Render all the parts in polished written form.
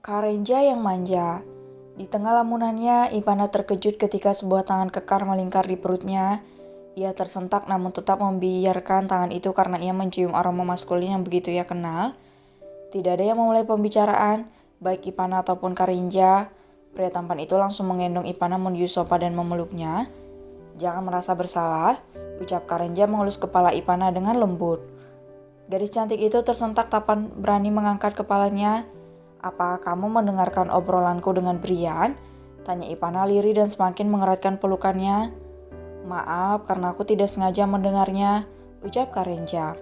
Karenja yang manja. Di tengah lamunannya, Ivana terkejut ketika sebuah tangan kekar melingkar di perutnya. Ia tersentak namun tetap membiarkan tangan itu karena ia mencium aroma maskulin yang begitu ia kenal. Tidak ada yang memulai pembicaraan, baik Ivana ataupun Karenja. Pria tampan itu langsung menggendong Ivana menuju sofa dan memeluknya. Jangan merasa bersalah, ucap Karenja mengelus kepala Ivana dengan lembut. Gadis cantik itu tersentak tak berani mengangkat kepalanya. Apa kamu mendengarkan obrolanku dengan Brian? Tanya Ivana lirih dan semakin mengeratkan pelukannya. Maaf karena aku tidak sengaja mendengarnya, ucap Karenja.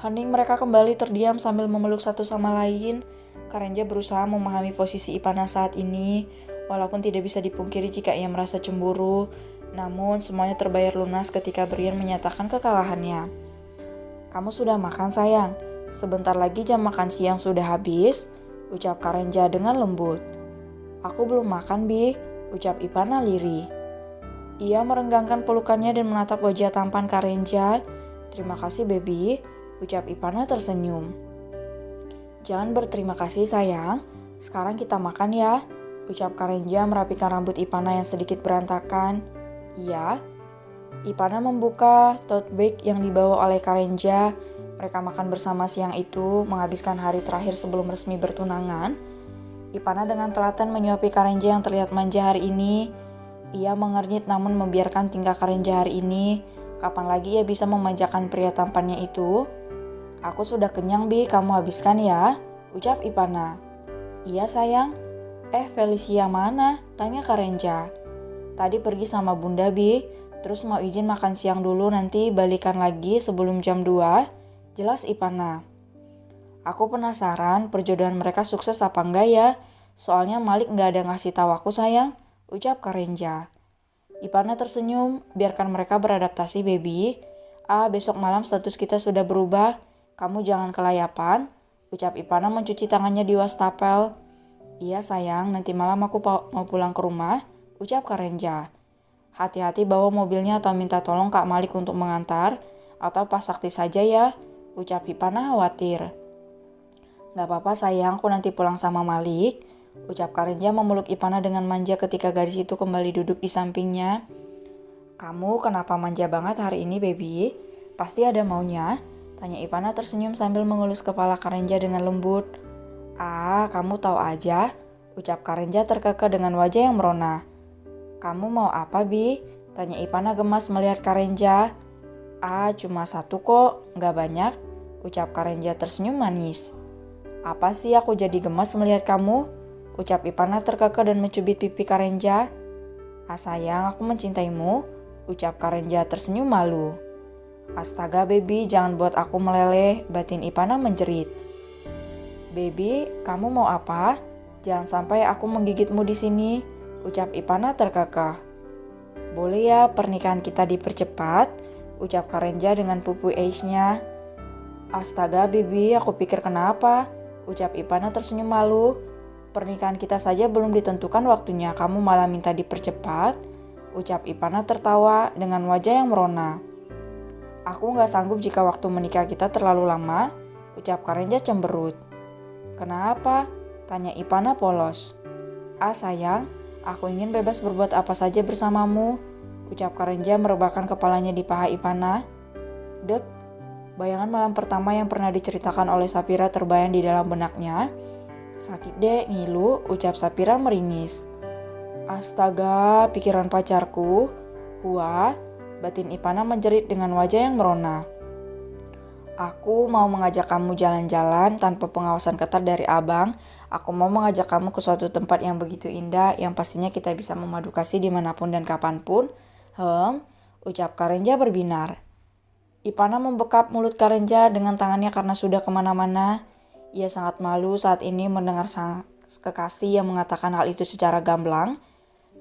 Hening mereka kembali terdiam sambil memeluk satu sama lain. Karenja berusaha memahami posisi Ivana saat ini, walaupun tidak bisa dipungkiri jika ia merasa cemburu. Namun semuanya terbayar lunas ketika Brian menyatakan kekalahannya. Kamu sudah makan sayang? Sebentar lagi jam makan siang sudah habis, ucap Karenja dengan lembut. Aku belum makan, Bi, ucap Ivana lirih. Ia merenggangkan pelukannya dan menatap wajah tampan Karenja. Terima kasih, baby, ucap Ivana tersenyum. Jangan berterima kasih, sayang. Sekarang kita makan ya, ucap Karenja merapikan rambut Ivana yang sedikit berantakan. Iya. Ivana membuka tote bag yang dibawa oleh Karenja. Mereka makan bersama siang itu, menghabiskan hari terakhir sebelum resmi bertunangan. Ivana dengan telaten menyuapi Karenja yang terlihat manja hari ini. Ia mengernyit namun membiarkan tingkah Karenja hari ini. Kapan lagi ia bisa memanjakan pria tampannya itu? Aku sudah kenyang, Bi, kamu habiskan ya, ucap Ivana. Iya sayang. Felicia mana? Tanya Karenja. Tadi pergi sama Bunda, Bi. Terus mau izin makan siang dulu, nanti balikan lagi sebelum jam 2, jelas Ivana. Aku penasaran perjodohan mereka sukses apa enggak ya, soalnya Malik enggak ada ngasih tahu aku sayang, ucap Karenja. Ivana tersenyum, biarkan mereka beradaptasi baby. Besok malam status kita sudah berubah, kamu jangan kelayapan, ucap Ivana mencuci tangannya di wastafel. Iya sayang, nanti malam aku mau pulang ke rumah, ucap Karenja. Hati-hati bawa mobilnya atau minta tolong Kak Malik untuk mengantar, atau Pak Sakti saja ya, ucap Ivana khawatir. Gak apa-apa sayang, aku nanti pulang sama Malik, ucap Karenja memeluk Ivana dengan manja ketika gadis itu kembali duduk di sampingnya. Kamu kenapa manja banget hari ini, baby? Pasti ada maunya, tanya Ivana tersenyum sambil mengelus kepala Karenja dengan lembut. Kamu tahu aja, ucap Karenja terkekeh dengan wajah yang merona. Kamu mau apa, Bi? Tanya Ivana gemas melihat Karenja. Cuma satu kok, nggak banyak, ucap Karenja tersenyum manis. Apa sih aku jadi gemas melihat kamu? Ucap Ivana terkekeh dan mencubit pipi Karenja. Sayang, aku mencintaimu, ucap Karenja tersenyum malu. Astaga, baby, jangan buat aku meleleh, batin Ivana menjerit. Baby, kamu mau apa? Jangan sampai aku menggigitmu di sini, ucap Ivana terkekeh. Boleh ya pernikahan kita dipercepat, ucap Karenja dengan pupu age-nya. Astaga, baby, aku pikir kenapa? Ucap Ivana tersenyum malu. Pernikahan kita saja belum ditentukan waktunya, kamu malah minta dipercepat, ucap Ivana tertawa dengan wajah yang merona. Aku gak sanggup jika waktu menikah kita terlalu lama, ucap Karenja cemberut. Kenapa? Tanya Ivana polos. Sayang, aku ingin bebas berbuat apa saja bersamamu, ucap Karenja merebahkan kepalanya di paha Ivana. Dek, bayangan malam pertama yang pernah diceritakan oleh Sapira terbayang di dalam benaknya. Sakit deh, ngilu, ucap Sapira meringis. Astaga, pikiran pacarku. Wah, batin Ivana menjerit dengan wajah yang merona. Aku mau mengajak kamu jalan-jalan tanpa pengawasan ketat dari abang. Aku mau mengajak kamu ke suatu tempat yang begitu indah, yang pastinya kita bisa memadu kasih dimanapun dan kapanpun. Ucap Karenja berbinar. Ivana membekap mulut Karenja dengan tangannya karena sudah kemana-mana. Ia sangat malu saat ini mendengar sang kekasih yang mengatakan hal itu secara gamblang.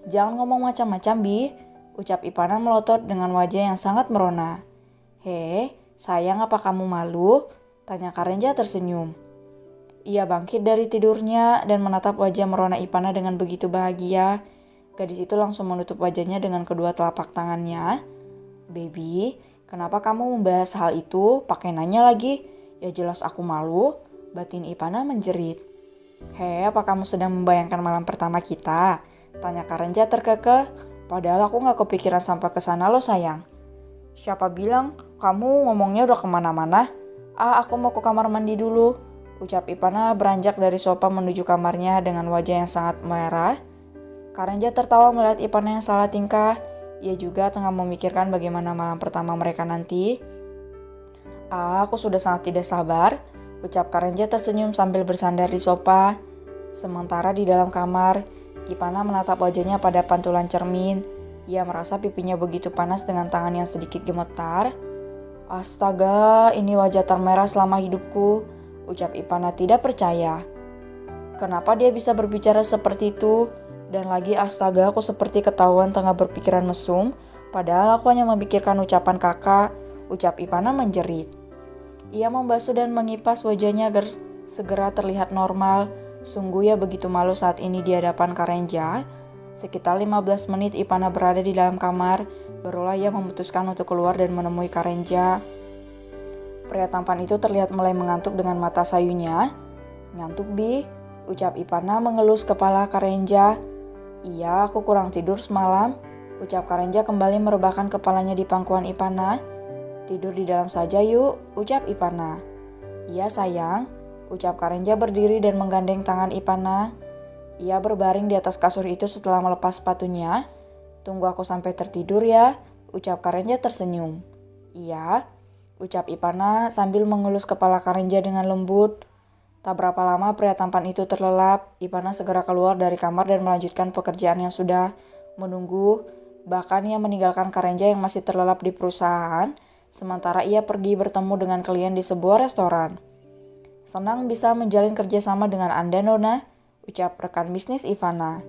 Jangan ngomong macam-macam, Bi, ucap Ivana melotot dengan wajah yang sangat merona. Sayang, apa kamu malu? Tanya Karenja tersenyum. Ia bangkit dari tidurnya dan menatap wajah merona Ivana dengan begitu bahagia. Gadis itu langsung menutup wajahnya dengan kedua telapak tangannya. Baby, kenapa kamu membahas hal itu? Pakai nanya lagi. Ya jelas aku malu, batin Ivana menjerit. Hei, apa kamu sedang membayangkan malam pertama kita? Tanya Karenja terkekeh. Padahal aku gak kepikiran sampai ke sana loh sayang. Siapa bilang? Kamu ngomongnya udah kemana-mana? Aku mau ke kamar mandi dulu. Ucap Ipana beranjak dari sofa menuju kamarnya dengan wajah yang sangat merah. Karenja tertawa melihat Ipana yang salah tingkah. Ia juga tengah memikirkan bagaimana malam pertama mereka nanti. Aku sudah sangat tidak sabar. Ucap Karenja tersenyum sambil bersandar di sofa. Sementara di dalam kamar, Ipana menatap wajahnya pada pantulan cermin. Ia merasa pipinya begitu panas dengan tangan yang sedikit gemetar. Astaga, ini wajah termerah selama hidupku, ucap Ipana tidak percaya. Kenapa dia bisa berbicara seperti itu? Dan lagi astaga, aku seperti ketahuan tengah berpikiran mesum, padahal aku hanya memikirkan ucapan kakak, ucap Ipana menjerit. Ia membasuh dan mengipas wajahnya agar segera terlihat normal. Sungguh ia begitu malu saat ini di hadapan Karenja. Sekitar 15 menit Ipana berada di dalam kamar, barulah ia memutuskan untuk keluar dan menemui Karenja. Pria tampan itu terlihat mulai mengantuk dengan mata sayunya. Ngantuk Bi, ucap Ipana mengelus kepala Karenja. Iya, aku kurang tidur semalam, ucap Karenja kembali merebahkan kepalanya di pangkuan Ipana. Tidur di dalam saja yuk, ucap Ipana. Iya sayang, ucap Karenja berdiri dan menggandeng tangan Ipana. Ia berbaring di atas kasur itu setelah melepas sepatunya. Tunggu aku sampai tertidur ya, ucap Karenja tersenyum. Iya, ucap Ipana sambil mengelus kepala Karenja dengan lembut. Tak berapa lama pria tampan itu terlelap. Ipana segera keluar dari kamar dan melanjutkan pekerjaan yang sudah menunggu. Bahkan ia meninggalkan Karenja yang masih terlelap di perusahaan. Sementara ia pergi bertemu dengan klien di sebuah restoran. Senang bisa menjalin kerjasama dengan Anda, Nona, ucap rekan bisnis Ivana.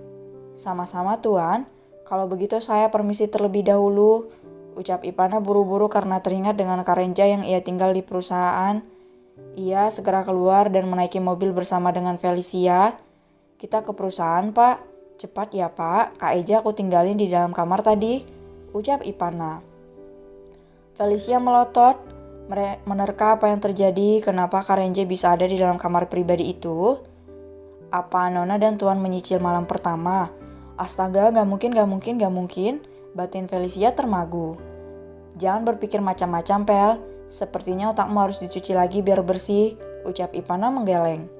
Sama-sama Tuan, kalau begitu saya permisi terlebih dahulu, ucap Ivana buru-buru karena teringat dengan Karenja yang ia tinggal di perusahaan. Ia segera keluar dan menaiki mobil bersama dengan Felicia. Kita ke perusahaan, Pak. Cepat ya, Pak. Kak Eja aku tinggalin di dalam kamar tadi, ucap Ivana. Felicia melotot, menerka apa yang terjadi, kenapa Karenja bisa ada di dalam kamar pribadi itu. Apa Nona dan Tuan menyicil malam pertama? Astaga, gak mungkin, batin Felicia termagu. Jangan berpikir macam-macam, Pel. Sepertinya otakmu harus dicuci lagi biar bersih, ucap Ipana menggeleng.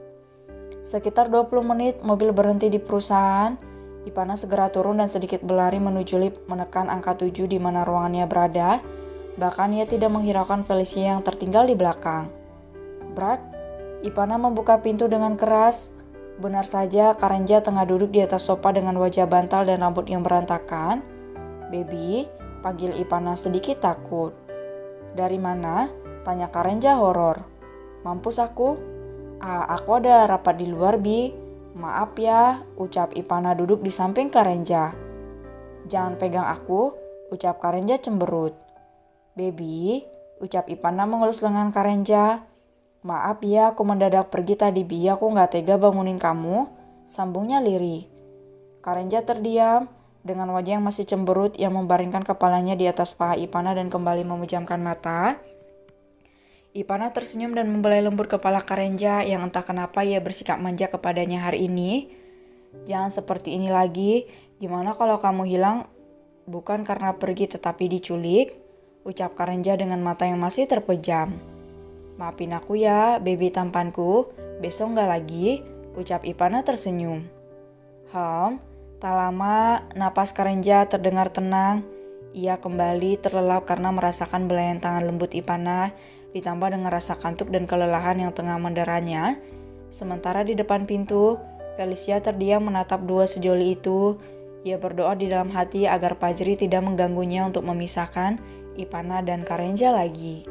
Sekitar 20 menit mobil berhenti di perusahaan. Ipana segera turun dan sedikit berlari menuju lift menekan angka 7 di mana ruangannya berada. Bahkan ia tidak menghiraukan Felicia yang tertinggal di belakang. Brak, Ipana membuka pintu dengan keras. Benar saja Karenja tengah duduk di atas sofa dengan wajah bantal dan rambut yang berantakan. Baby, panggil Ipana sedikit takut. Dari mana? Tanya Karenja horor. Mampus aku? Aku ada rapat di luar, Bi. Maaf ya, ucap Ipana duduk di samping Karenja. Jangan pegang aku, ucap Karenja cemberut. Baby, ucap Ipana mengelus lengan Karenja. Maaf ya, aku mendadak pergi tadi Bi, aku gak tega bangunin kamu, sambungnya lirih. Karenja terdiam, dengan wajah yang masih cemberut, ia membaringkan kepalanya di atas paha Ipana dan kembali memejamkan mata. Ipana tersenyum dan membelai lembut kepala Karenja yang entah kenapa ia bersikap manja kepadanya hari ini. Jangan seperti ini lagi, gimana kalau kamu hilang bukan karena pergi tetapi diculik? Ucap Karenja dengan mata yang masih terpejam. Maafin aku ya, baby tampanku, besok gak lagi, ucap Ipana tersenyum. Tak lama, napas Karenja terdengar tenang. Ia kembali terlelap karena merasakan belayan tangan lembut Ipana, ditambah dengan rasa kantuk dan kelelahan yang tengah menderanya. Sementara di depan pintu, Felicia terdiam menatap dua sejoli itu. Ia berdoa di dalam hati agar Fajri tidak mengganggunya untuk memisahkan Ipana dan Karenja lagi.